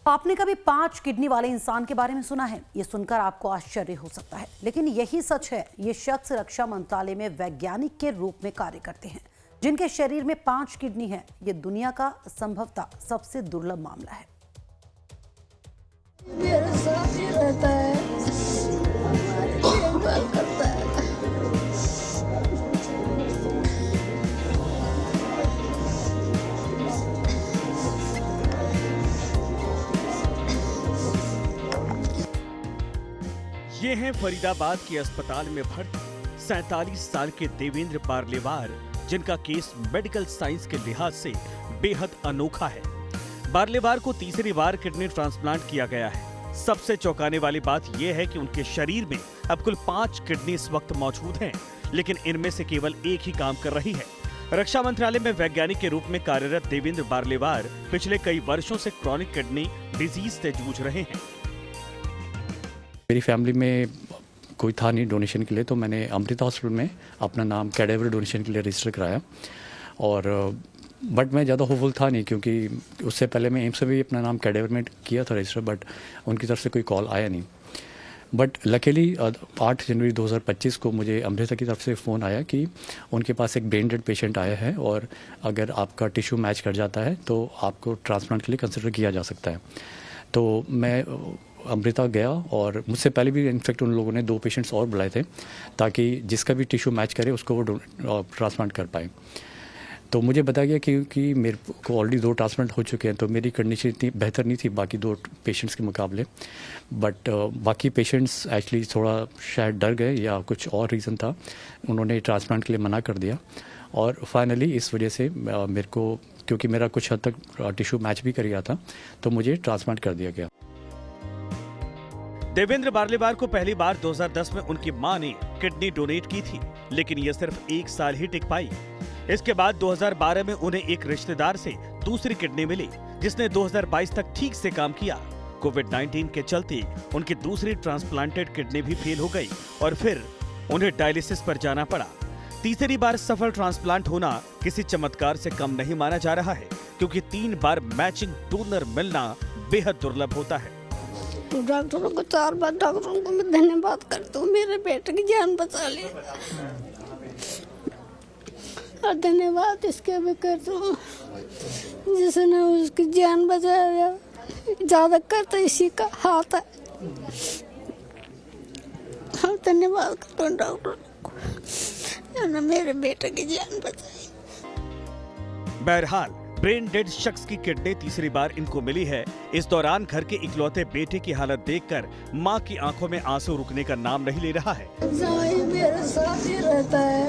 आपने कभी 5 किडनी वाले इंसान के बारे में सुना है? ये सुनकर आपको आश्चर्य हो सकता है, लेकिन यही सच है। ये शख्स रक्षा मंत्रालय में वैज्ञानिक के रूप में कार्य करते हैं, जिनके शरीर में 5 किडनी है। ये दुनिया का संभवतः सबसे दुर्लभ मामला है। मेरे साथ ही रहता है, देखभाल करता है। ये हैं फरीदाबाद के अस्पताल में भर्ती 47 साल के देवेंद्र बारलेवार, जिनका केस मेडिकल साइंस के लिहाज से बेहद अनोखा है। बारलेवार को तीसरी बार किडनी ट्रांसप्लांट किया गया है। सबसे चौंकाने वाली बात यह है कि उनके शरीर में अब कुल 5 किडनी इस वक्त मौजूद हैं, लेकिन इनमें से केवल एक ही काम कर रही है। रक्षा मंत्रालय में वैज्ञानिक के रूप में कार्यरत देवेंद्र बारलेवार पिछले कई वर्षों से क्रॉनिक किडनी डिजीज से जूझ रहे हैं। मेरी फैमिली में कोई था नहीं डोनेशन के लिए, तो मैंने अमृता हॉस्पिटल में अपना नाम कैडेवर डोनेशन के लिए रजिस्टर कराया। और बट मैं ज़्यादा होपफुल था नहीं, क्योंकि उससे पहले मैं एम्स में भी अपना नाम कैडेवर में किया था रजिस्टर, बट उनकी तरफ से कोई कॉल आया नहीं। बट लकीली 8 जनवरी 2025 को मुझे अमृता की तरफ से फ़ोन आया कि उनके पास एक ब्रेन डेड पेशेंट आया है और अगर आपका टिश्यू मैच कर जाता है तो आपको ट्रांसप्लांट के लिए कंसिडर किया जा सकता है। तो मैं अमृता गया, और मुझसे पहले भी इनफेक्ट उन लोगों ने 2 पेशेंट्स और बुलाए थे ताकि जिसका भी टिश्यू मैच करे उसको वो ट्रांसप्लांट कर पाए। तो मुझे बताया गया कि मेरे को ऑलरेडी 2 ट्रांसप्लांट हो चुके हैं, तो मेरी कंडीशन इतनी बेहतर नहीं थी बाकी 2 पेशेंट्स के मुकाबले। बट बाकी पेशेंट्स एक्चुअली थोड़ा शायद डर गए या कुछ और रीज़न था, उन्होंने ट्रांसप्लांट के लिए मना कर दिया। और फाइनली इस वजह से मेरे को, क्योंकि मेरा कुछ हद तक टिश्यू मैच भी कर गया था, तो मुझे ट्रांसप्लांट कर दिया गया। देवेंद्र बारलेवार को पहली बार 2010 में उनकी मां ने किडनी डोनेट की थी, लेकिन यह सिर्फ 1 साल ही टिक पाई। इसके बाद 2012 में उन्हें एक रिश्तेदार से दूसरी किडनी मिली, जिसने 2022 तक ठीक से काम किया। कोविड-19 के चलते उनकी दूसरी ट्रांसप्लांटेड किडनी भी फेल हो गई और फिर उन्हें डायलिसिस पर जाना पड़ा। तीसरी बार सफल ट्रांसप्लांट होना किसी चमत्कार से कम नहीं माना जा रहा है, क्योंकि 3 बार मैचिंग डोनर मिलना बेहद दुर्लभ होता है। डॉक्टरों को 4 बार डॉक्टरों को मैं धन्यवाद करता हूँ, मेरे बेटे की जान बचा ली। और धन्यवाद इसके भी करता हूँ जिसने उसकी जान बचाया। ज्यादा करता इसी का हाथ है। हाँ, धन्यवाद करता हूँ डॉक्टर को, मेरे बेटे की जान बचाई। बहरहाल ब्रेन डेड शख्स की किडनी तीसरी बार इनको मिली है। इस दौरान घर के इकलौते बेटे की हालत देखकर मां की आंखों में आंसू रुकने का नाम नहीं ले रहा है। मेरे साथ ही रहता है,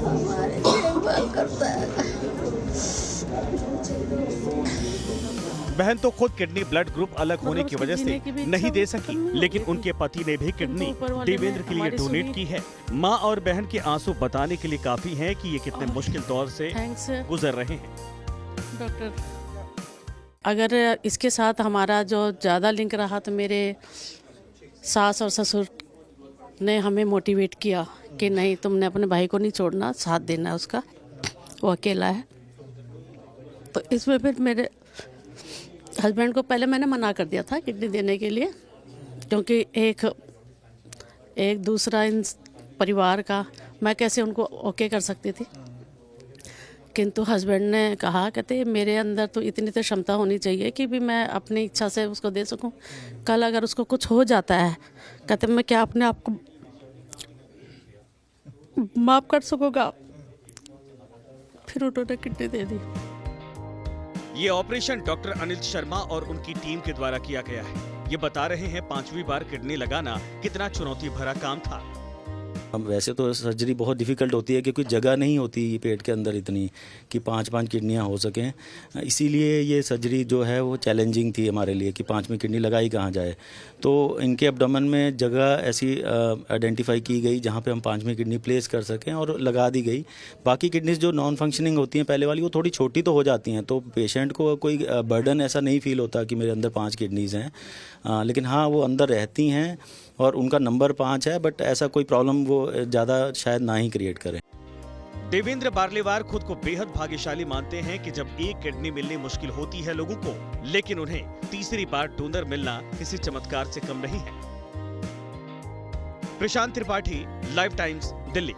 हमारी देखभाल करता है। बहन तो खुद किडनी ब्लड ग्रुप अलग होने की वजह से नहीं दे सकी, लेकिन उनके पति ने भी किडनी देवेंद्र के लिए डोनेट की है। मां और बहन के आंसू बताने के लिए काफी हैं कि ये कितने मुश्किल दौर से गुजर रहे हैं। डॉक्टर, अगर इसके साथ हमारा जो ज़्यादा लिंक रहा तो मेरे सास और ससुर ने हमें मोटिवेट किया कि नहीं, तुमने अपने भाई को नहीं छोड़ना, साथ देना उसका, वो अकेला है। तो इसमें फिर मेरे हस्बैंड को पहले मैंने मना कर दिया था किडनी देने के लिए, क्योंकि एक दूसरा इन परिवार का मैं कैसे उनको ओके कर सकती थी। किंतु हस्बैंड ने कहा, कहते मेरे अंदर तो इतनी तो क्षमता होनी चाहिए कि भी मैं अपनी इच्छा से उसको दे सकूं। कल अगर उसको कुछ हो जाता है, कहते मैं क्या अपने आप को माफ कर सकूंगा। फिर उन्होंने किडनी दे दी। ये ऑपरेशन डॉक्टर अनिल शर्मा और उनकी टीम के द्वारा किया गया है। ये बता रहे हैं 5वीं बार किडनी लगाना कितना चुनौती भरा काम था। हम वैसे तो सर्जरी बहुत डिफ़िकल्ट होती है, क्योंकि जगह नहीं होती पेट के अंदर इतनी कि 5 किडनियां हो सकें। इसीलिए ये सर्जरी जो है वो चैलेंजिंग थी हमारे लिए कि 5वीं किडनी लगाई कहाँ जाए। तो इनके एब्डोमेन में जगह ऐसी आइडेंटिफाई की गई जहाँ पे हम 5वीं किडनी प्लेस कर सकें और लगा दी गई। बाकी किडनीज जो नॉन फंक्शनिंग होती हैं पहले वाली, वो थोड़ी छोटी तो हो जाती हैं, तो पेशेंट को कोई बर्डन ऐसा नहीं फील होता कि मेरे अंदर 5 किडनीज़ हैं। लेकिन हाँ, वो अंदर रहती हैं और उनका नंबर 5 है, बट ऐसा कोई प्रॉब्लम वो ज़्यादा शायद ना ही क्रिएट करें। देवेंद्र बारलेवार खुद को बेहद भाग्यशाली मानते हैं कि जब एक किडनी मिलनी मुश्किल होती है लोगों को, लेकिन उन्हें तीसरी बार डोनर मिलना किसी चमत्कार से कम नहीं है। प्रशांत त्रिपाठी, लाइव टाइम्स, दिल्ली।